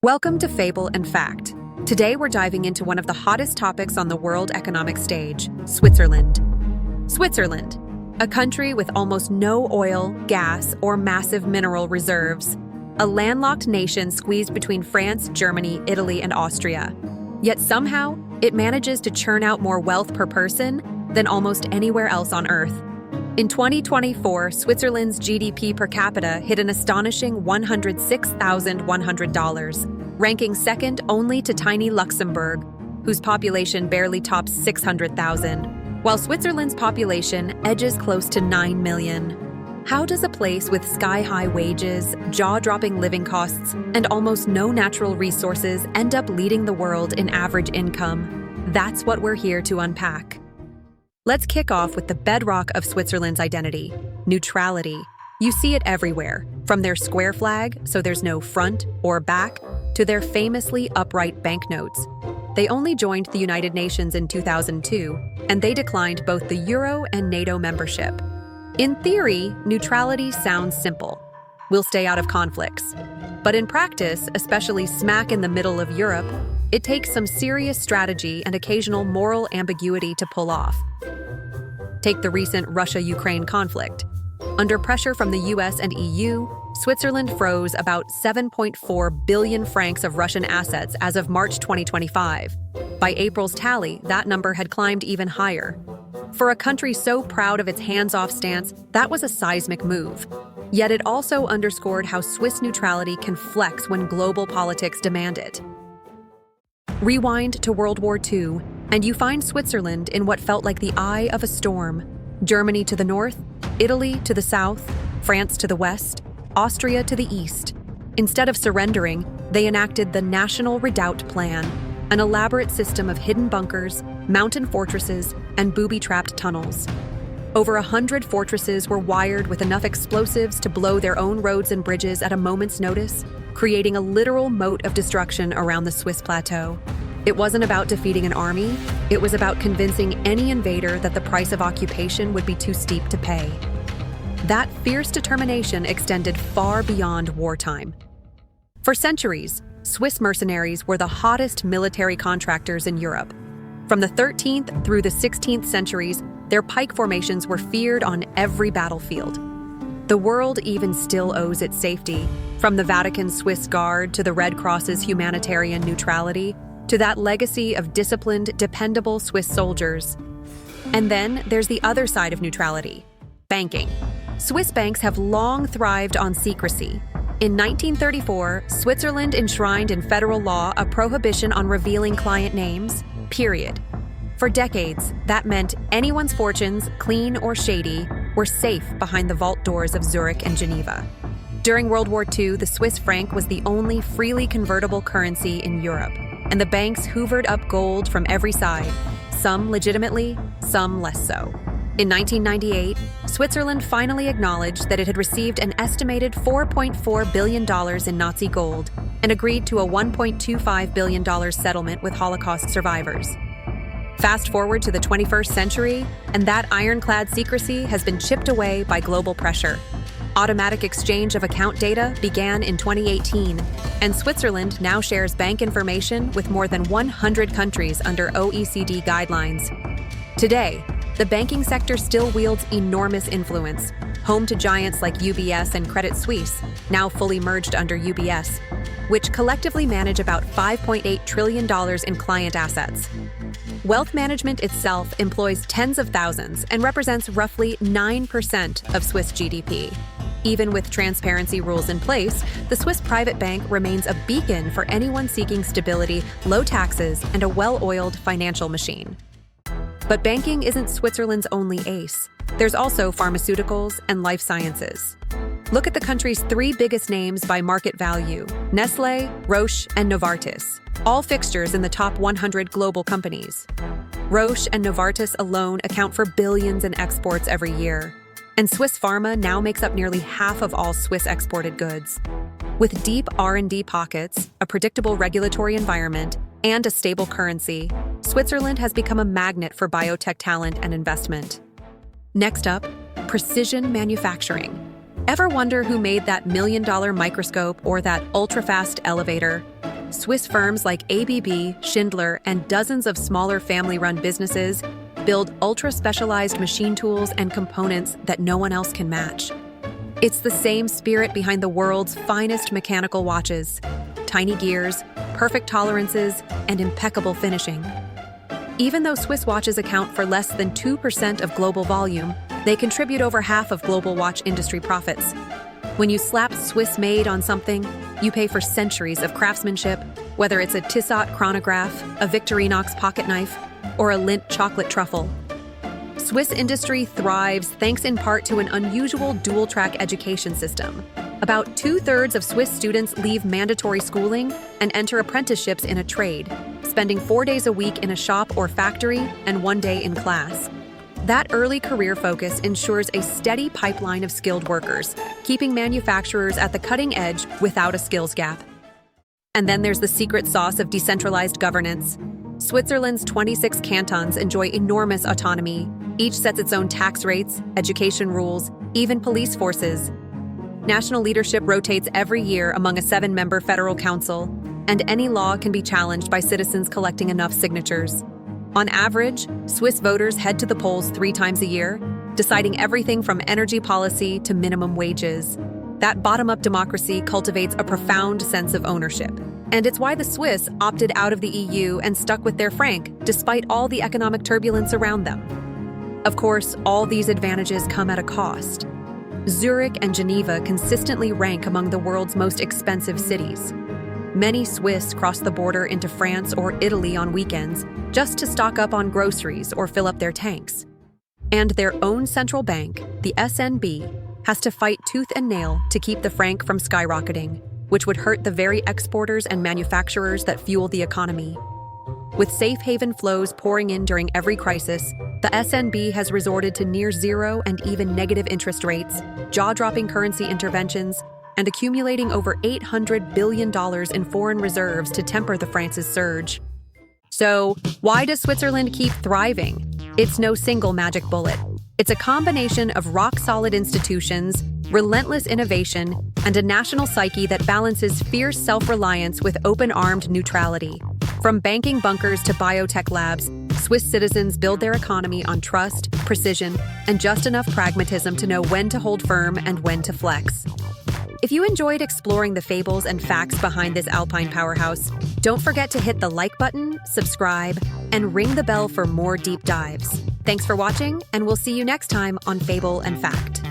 Welcome to Fable and Fact. Today we're diving into one of the hottest topics on the world economic stage, Switzerland. Switzerland, a country with almost no oil, gas, or massive mineral reserves. A landlocked nation squeezed between France, Germany, Italy, and Austria. Yet somehow, it manages to churn out more wealth per person than almost anywhere else on Earth. In 2024, Switzerland's GDP per capita hit an astonishing $106,100, ranking second only to tiny Luxembourg, whose population barely tops 600,000, while Switzerland's population edges close to 9 million. How does a place with sky-high wages, jaw-dropping living costs, and almost no natural resources end up leading the world in average income? That's what we're here to unpack. Let's kick off with the bedrock of Switzerland's identity, neutrality. You see it everywhere, from their square flag, so there's no front or back, to their famously upright banknotes. They only joined the United Nations in 2002, and they declined both the Euro and NATO membership. In theory, neutrality sounds simple. We'll stay out of conflicts. But in practice, especially smack in the middle of Europe, it takes some serious strategy and occasional moral ambiguity to pull off. Take the recent Russia-Ukraine conflict. Under pressure from the US and EU, Switzerland froze about 7.4 billion francs of Russian assets as of March 2025. By April's tally, that number had climbed even higher. For a country so proud of its hands-off stance, that was a seismic move. Yet it also underscored how Swiss neutrality can flex when global politics demand it. Rewind to World War II, and you find Switzerland in what felt like the eye of a storm. Germany to the north, Italy to the south, France to the west, Austria to the east. Instead of surrendering, they enacted the National Redoubt Plan, an elaborate system of hidden bunkers, mountain fortresses, and booby-trapped tunnels. Over 100 fortresses were wired with enough explosives to blow their own roads and bridges at a moment's notice, creating a literal moat of destruction around the Swiss plateau. It wasn't about defeating an army, it was about convincing any invader that the price of occupation would be too steep to pay. That fierce determination extended far beyond wartime. For centuries, Swiss mercenaries were the hottest military contractors in Europe. From the 13th through the 16th centuries, their pike formations were feared on every battlefield. The world even still owes its safety, from the Vatican's Swiss Guard to the Red Cross's humanitarian neutrality, to that legacy of disciplined, dependable Swiss soldiers. And then there's the other side of neutrality, banking. Swiss banks have long thrived on secrecy. In 1934, Switzerland enshrined in federal law a prohibition on revealing client names, period. For decades, that meant anyone's fortunes, clean or shady, were safe behind the vault doors of Zurich and Geneva. During World War II, the Swiss franc was the only freely convertible currency in Europe, and the banks hoovered up gold from every side, some legitimately, some less so. In 1998, Switzerland finally acknowledged that it had received an estimated $4.4 billion in Nazi gold and agreed to a $1.25 billion settlement with Holocaust survivors. Fast forward to the 21st century, and that ironclad secrecy has been chipped away by global pressure. Automatic exchange of account data began in 2018, and Switzerland now shares bank information with more than 100 countries under OECD guidelines. Today, the banking sector still wields enormous influence, home to giants like UBS and Credit Suisse, now fully merged under UBS, which collectively manage about $5.8 trillion in client assets. Wealth management itself employs tens of thousands and represents roughly 9% of Swiss GDP. Even with transparency rules in place, the Swiss private bank remains a beacon for anyone seeking stability, low taxes, and a well-oiled financial machine. But banking isn't Switzerland's only ace. There's also pharmaceuticals and life sciences. Look at the country's three biggest names by market value: Nestlé, Roche, and Novartis, all fixtures in the top 100 global companies. Roche and Novartis alone account for billions in exports every year. And Swiss pharma now makes up nearly half of all Swiss exported goods. With deep R&D pockets, a predictable regulatory environment, and a stable currency, Switzerland has become a magnet for biotech talent and investment. Next up, precision manufacturing. Ever wonder who made that $1 million microscope or that ultra-fast elevator? Swiss firms like ABB, Schindler, and dozens of smaller family-run businesses build ultra-specialized machine tools and components that no one else can match. It's the same spirit behind the world's finest mechanical watches: tiny gears, perfect tolerances, and impeccable finishing. Even though Swiss watches account for less than 2% of global volume, they contribute over half of global watch industry profits. When you slap Swiss made on something, you pay for centuries of craftsmanship, whether it's a Tissot chronograph, a Victorinox pocket knife, or a Lindt chocolate truffle. Swiss industry thrives thanks in part to an unusual dual-track education system. About 2/3 of Swiss students leave mandatory schooling and enter apprenticeships in a trade, spending 4 days a week in a shop or factory and 1 day in class. That early career focus ensures a steady pipeline of skilled workers, keeping manufacturers at the cutting edge without a skills gap. And then there's the secret sauce of decentralized governance. Switzerland's 26 cantons enjoy enormous autonomy. Each sets its own tax rates, education rules, even police forces. National leadership rotates every year among a 7-member federal council, and any law can be challenged by citizens collecting enough signatures. On average, Swiss voters head to the polls 3 times a year, deciding everything from energy policy to minimum wages. That bottom-up democracy cultivates a profound sense of ownership. And it's why the Swiss opted out of the EU and stuck with their franc, despite all the economic turbulence around them. Of course, all these advantages come at a cost. Zurich and Geneva consistently rank among the world's most expensive cities. Many Swiss cross the border into France or Italy on weekends just to stock up on groceries or fill up their tanks. And their own central bank, the SNB, has to fight tooth and nail to keep the franc from skyrocketing, which would hurt the very exporters and manufacturers that fuel the economy. With safe haven flows pouring in during every crisis, the SNB has resorted to near zero and even negative interest rates, jaw-dropping currency interventions, and accumulating over $800 billion in foreign reserves to temper the france's surge. So, why does Switzerland keep thriving? It's no single magic bullet. It's a combination of rock-solid institutions, relentless innovation, and a national psyche that balances fierce self-reliance with open-armed neutrality. From banking bunkers to biotech labs, Swiss citizens build their economy on trust, precision, and just enough pragmatism to know when to hold firm and when to flex. If you enjoyed exploring the fables and facts behind this Alpine powerhouse, don't forget to hit the like button, subscribe, and ring the bell for more deep dives. Thanks for watching, and we'll see you next time on Fable and Fact.